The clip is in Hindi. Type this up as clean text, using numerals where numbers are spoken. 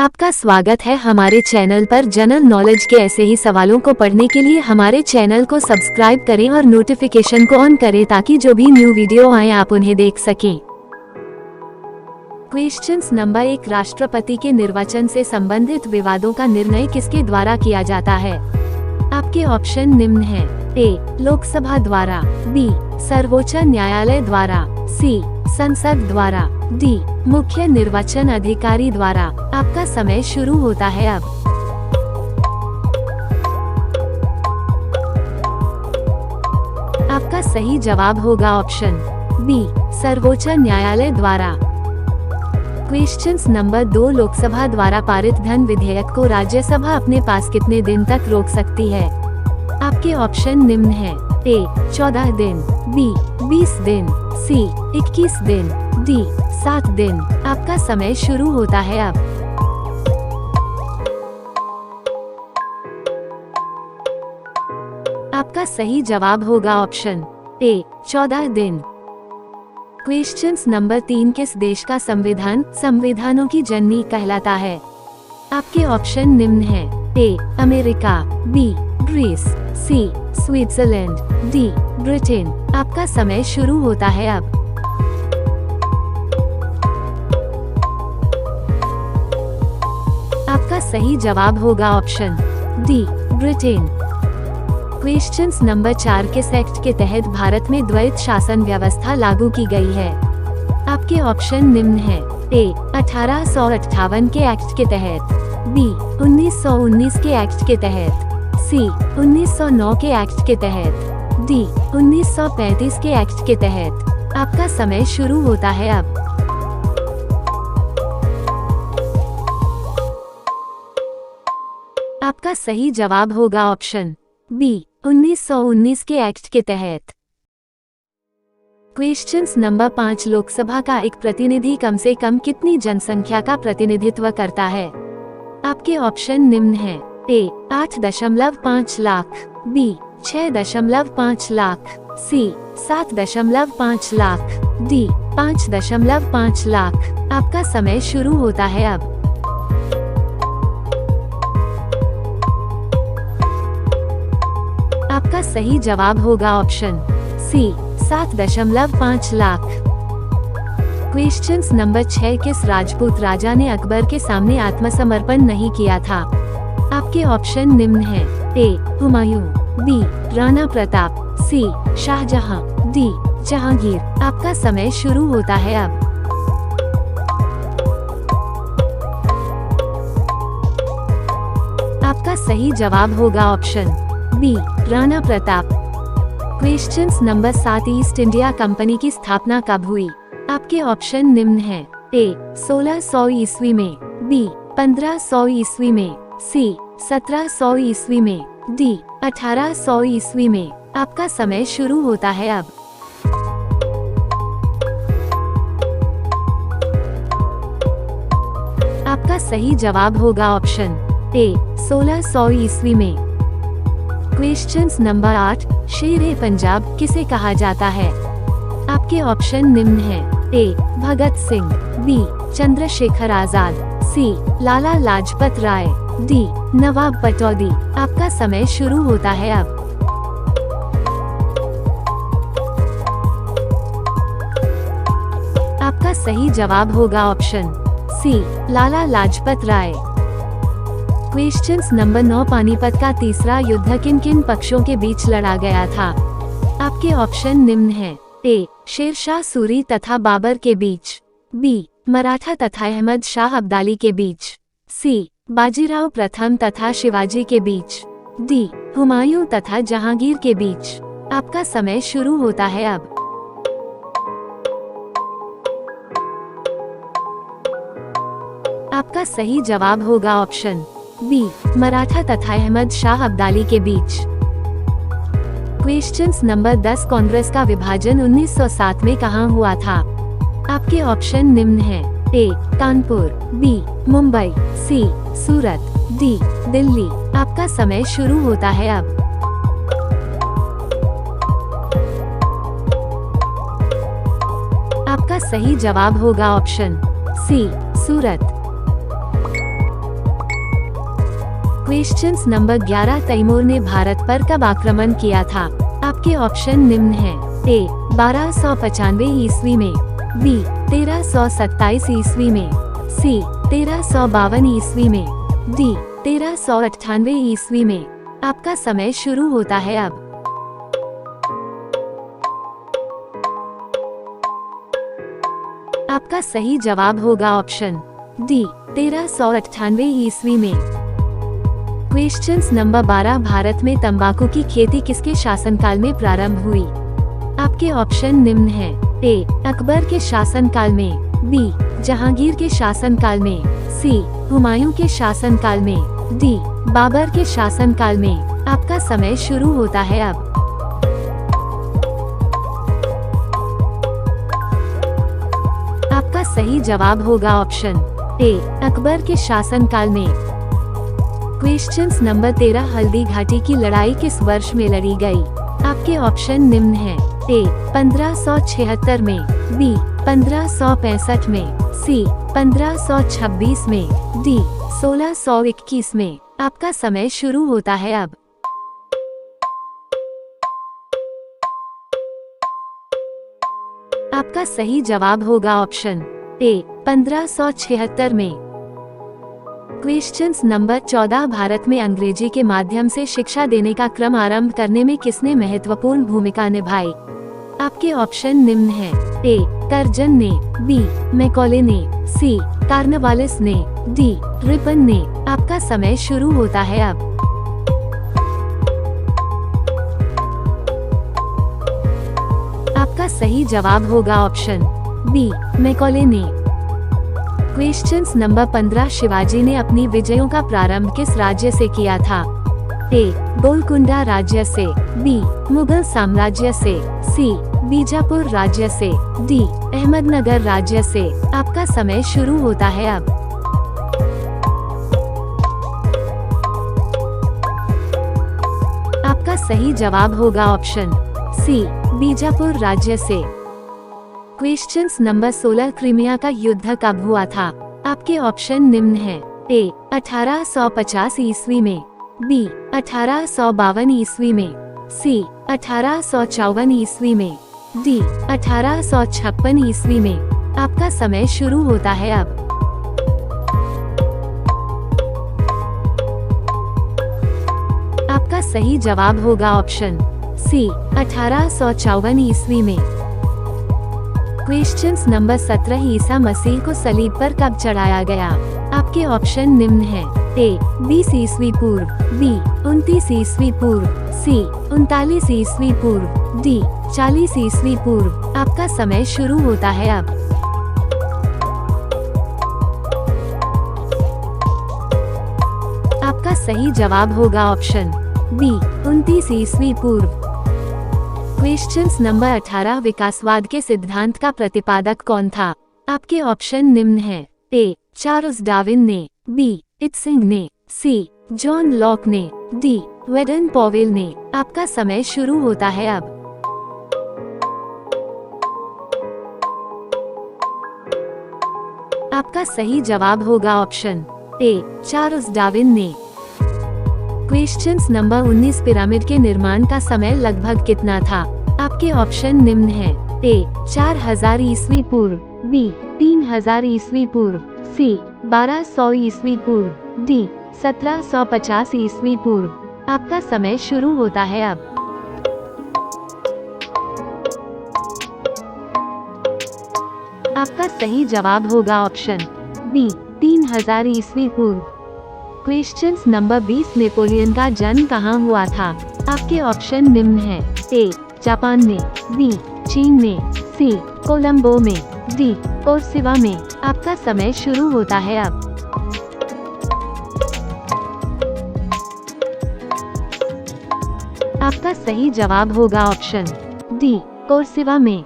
आपका स्वागत है हमारे चैनल पर। जनरल नॉलेज के ऐसे ही सवालों को पढ़ने के लिए हमारे चैनल को सब्सक्राइब करें और नोटिफिकेशन को ऑन करें ताकि जो भी न्यू वीडियो आए आप उन्हें देख सकें। क्वेश्चंस नंबर 1, राष्ट्रपति के निर्वाचन से संबंधित विवादों का निर्णय किसके द्वारा किया जाता है? आपके ऑप्शन निम्न हैं। ए, लोकसभा द्वारा, बी, सर्वोच्च न्यायालय द्वारा, सी, संसद द्वारा, डी, मुख्य निर्वाचन अधिकारी द्वारा। आपका समय शुरू होता है अब। आपका सही जवाब होगा ऑप्शन बी, सर्वोच्च न्यायालय द्वारा। क्वेश्चंस नंबर 2, लोकसभा द्वारा पारित धन विधेयक को राज्यसभा अपने पास कितने दिन तक रोक सकती है? आपके ऑप्शन निम्न हैं। ए, 14 दिन, बी, 20 दिन, सी, 21 दिन, डी, 7 दिन। आपका समय शुरू होता है अब। आपका सही जवाब होगा ऑप्शन ए, 14 दिन। क्वेश्चंस नंबर 3, किस देश का संविधान संविधानों की जननी कहलाता है? आपके ऑप्शन निम्न हैं। ए, अमेरिका, बी, ग्रीस, सी, स्विट्जरलैंड, डी, ब्रिटेन। आपका समय शुरू होता है अब। आपका सही जवाब होगा option D, Britain. Questions number 4, किस एक्ट के तहत भारत में द्वैत शासन व्यवस्था लागू की गई है? आपके ऑप्शन निम्न हैं। ए, 1858 के एक्ट के तहत, बी, 1919 के एक्ट के तहत, सी, 1909 के एक्ट के तहत, डी, 1935 के एक्ट के तहत। आपका समय शुरू होता है अब। आपका सही जवाब होगा ऑप्शन बी, 1919 के एक्ट के तहत। क्वेश्चंस नंबर 5, लोकसभा का एक प्रतिनिधि कम से कम कितनी जनसंख्या का प्रतिनिधित्व करता है? आपके ऑप्शन निम्न हैं। ए, 8.5 लाख, बी, 6.5 लाख, सी, 7.5 लाख, डी, 5.5 लाख। आपका समय शुरू होता है अब। आपका सही जवाब होगा option C, 7.5 lakh. Questions number 6, किस राजपूत राजा ने अकबर के सामने आत्मसमर्पण नहीं किया था? आपके ऑप्शन निम्न हैं। ए, हुमायूं, बी, राणा प्रताप, सी, शाहजहां, डी, जहांगीर। आपका समय शुरू होता है अब। आपका सही जवाब होगा option B, Rana Pratap. Questions number 7, East India Company की स्थापना कब हुई? आपके ऑप्शन निम्न हैं। ए, 1600 ईस्वी में, बी, 1500 ईस्वी में, सी, 1700 ईस्वी में, डी, 1800 ईस्वी में। आपका समय शुरू होता है अब। आपका सही जवाब होगा ऑप्शन ए, 1600 ईस्वी में। क्वेश्चंस नंबर 8, शेर-ए पंजाब किसे कहा जाता है? आपके ऑप्शन निम्न हैं। ए, भगत सिंह, बी, चंद्रशेखर आजाद, सी, लाला लाजपत राय, डी, नवाब पटौदी। आपका समय शुरू होता है अब। आपका सही जवाब होगा ऑप्शन सी, लाला लाजपत राय। क्वेश्चंस नंबर 9, पानीपत का तीसरा युद्ध किन किन पक्षों के बीच लड़ा गया था? आपके ऑप्शन निम्न हैं। ए, शेरशाह सूरी तथा बाबर के बीच, बी, मराठा तथा अहमद शाह अब्दाली के बीच, सी, बाजीराव प्रथम तथा शिवाजी के बीच, डी, हुमायूं तथा जहांगीर के बीच। आपका समय शुरू होता है अब। आपका सही जवाब होगा ऑप्शन बी, मराठा तथा अहमद शाह अब्दाली के बीच। क्वेश्चंस नंबर 10, कांग्रेस का विभाजन 1907 में कहाँ हुआ था? आपके ऑप्शन निम्न हैं। ए, कानपुर, बी, मुंबई, सी, सूरत, डी, दिल्ली। आपका समय शुरू होता है अब। आपका सही जवाब होगा ऑप्शन सी, सूरत। क्वेश्चंस नंबर 11 तैमूर ने भारत पर कब आक्रमण किया था? आपके ऑप्शन निम्न हैं। ए 1295 ईस्वी में, बी 1327 ईस्वी में, सी 1352 ईस्वी में, डी 1398 ईस्वी में। आपका समय शुरू होता है अब। आपका सही जवाब होगा ऑप्शन डी 1398 ईस्वी में। क्वेश्चंस नंबर 12 भारत में तंबाकू की खेती किसके शासनकाल में प्रारंभ हुई? आपके ऑप्शन निम्न हैं। ए अकबर के शासनकाल में, बी जहांगीर के शासनकाल में, सी हुमायूं के शासनकाल में, डी बाबर के शासनकाल में। आपका समय शुरू होता है अब। आपका सही जवाब होगा ऑप्शन ए अकबर के शासनकाल में। क्वेश्चंस नंबर 13 हल्दी घाटी की लड़ाई किस वर्ष में लड़ी गई? आपके ऑप्शन निम्न हैं। ए 1576 में, बी 1565 में, सी 1526 में, डी 1621 में। आपका समय शुरू होता है अब। आपका सही जवाब होगा ऑप्शन ए 1576 में। क्वेश्चंस नंबर 14 भारत में अंग्रेजी के माध्यम से शिक्षा देने का क्रम आरंभ करने में किसने महत्वपूर्ण भूमिका निभाई? आपके ऑप्शन निम्न हैं। ए कर्जन ने, बी मैकॉले ने, सी कार्नवालिस ने, डी रिपन ने। आपका समय शुरू होता है अब। आपका सही जवाब होगा ऑप्शन बी मैकॉले ने। क्वेश्चंस नंबर 15 शिवाजी ने अपनी विजयों का प्रारंभ किस राज्य से किया था? ए गोलकुंडा राज्य से, बी मुगल साम्राज्य से, सी बीजापुर राज्य से, डी अहमदनगर राज्य से। आपका समय शुरू होता है अब। आपका सही जवाब होगा ऑप्शन सी बीजापुर राज्य से। क्वेश्चंस नंबर 16 क्रीमिया का युद्ध कब हुआ था? आपके ऑप्शन निम्न हैं। ए 1850 ईस्वी में, बी 1852 ईस्वी में, सी 1854 ईस्वी में, डी 1856 ईस्वी में। आपका समय शुरू होता है अब। आपका सही जवाब होगा ऑप्शन सी 1854 ईस्वी में। क्वेश्चंस नंबर 17 ईसा मसीह को सलीब पर कब चढ़ाया गया? आपके ऑप्शन निम्न हैं। ए 20 ईस्वी पूर्व, बी 29 ईस्वी पूर्व, सी 39 ईस्वी पूर्व, डी 40 ईस्वी पूर्व। आपका समय शुरू होता है अब। आपका सही जवाब होगा ऑप्शन बी 29 ईस्वी पूर्व। क्वेश्चंस नंबर 18 विकासवाद के सिद्धांत का प्रतिपादक कौन था? आपके ऑप्शन निम्न हैं। ए चार्ल्स डार्विन ने, बी इत्सिंग ने, सी जॉन लॉक ने, डी वेडन पॉवेल ने। आपका समय शुरू होता है अब। आपका सही जवाब होगा ऑप्शन ए चार्ल्स डार्विन ने। क्वेश्चंस नंबर 19 पिरामिड के निर्माण का समय लगभग कितना था? आपके ऑप्शन निम्न हैं। ए 4000 ईस्वी पूर्व, बी 3000 ईस्वी पूर्व, सी 1200 ईस्वी पूर्व, डी 1750 ईस्वी पूर्व। आपका समय शुरू होता है अब। आपका सही जवाब होगा ऑप्शन बी 3000 ईस्वी पूर्व। क्वेश्चंस नंबर 20 नेपोलियन का जन्म कहाँ हुआ था? आपके ऑप्शन निम्न हैं। ए जापान में, बी चीन में, सी कोलंबो में, डी कोर्सिवा में। आपका समय शुरू होता है अब। आपका सही जवाब होगा ऑप्शन डी कोर्सिवा में।